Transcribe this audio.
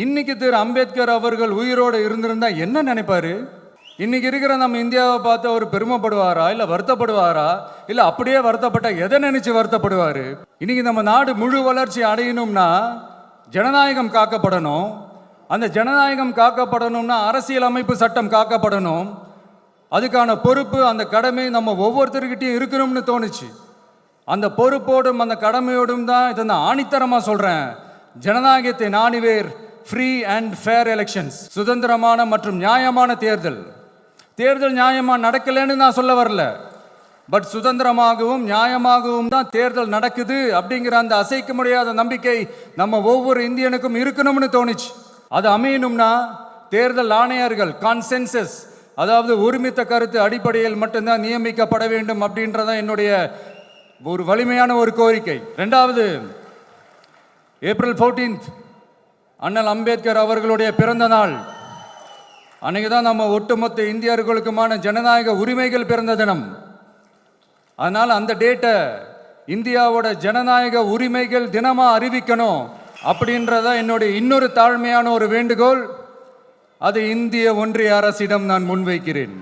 இன்னைக்கு திரு அம்பேத்கர் அவர்கள் உயிரோடு இருந்திருந்தா என்ன நினைப்பாரு? இன்னைக்கு இருக்கிற நம்ம இந்தியாவை பார்த்து அவர் பெருமைப்படுவாரா, இல்ல வருத்தப்படுவாரா, இல்ல அப்படியே வருத்தப்பட்ட எதை நினைச்சு வருத்தப்படுவாரு? இன்னைக்கு நம்ம நாடு முழு வளர்ச்சி அடையணும்னா ஜனநாயகம் காக்கப்படணும். அந்த ஜனநாயகம் காக்கப்படணும்னா அரசியல் அமைப்பு சட்டம் காக்கப்படணும். அதுக்கான பொறுப்பு, அந்த கடமை நம்ம ஒவ்வொருத்தருக்கிட்டையும் இருக்கணும்னு தோணுச்சு. அந்த பொறுப்போடும் அந்த கடமையோடும் தான் இதை நான் ஆணித்தரமா சொல்றேன். ஜனநாயகத்தை நாணிவேர் ஃப்ரீ அண்ட் ஃபேர் எலெக்ஷன்ஸ், சுதந்திரமான மற்றும் நியாயமான தேர்தல். தேர்தல் நியாயமா நடக்கலன்னு நான் சொல்ல வரல, பட் சுதந்திரமாகவும் நியாயமாகவும் தான் தேர்தல் நடக்குது அப்படிங்கிற அந்த அசைக்க முடியாத நம்பிக்கை நம்ம ஒவ்வொரு இந்தியனுக்கும் இருக்கணும்னு தோணுச்சு. அது அமையணும்னா தேர்தல் ஆணையர்கள் கான்சென்சஸ், அதாவது ஒருமித்த கருத்து அடிப்படையில் மட்டும்தான் நியமிக்கப்பட வேண்டும் அப்படின்றதான் என்னுடைய ஒரு வலிமையான ஒரு கோரிக்கை. ரெண்டாவது, ஏப்ரல் 14 அண்ணல் அம்பேத்கர் அவர்களுடைய பிறந்த நாள். அன்னைக்கு தான் நம்ம ஒட்டுமொத்த இந்தியர்களுக்குமான ஜனநாயக உரிமைகள் பிறந்த தினம். அதனால் அந்த டேட்டை இந்தியாவோட ஜனநாயக உரிமைகள் தினமாக அறிவிக்கணும் அப்படின்றத என்னுடைய இன்னொரு தாழ்மையான ஒரு வேண்டுகோள். அது இந்திய ஒன்றிய அரசிடம் நான் முன்வைக்கிறேன்.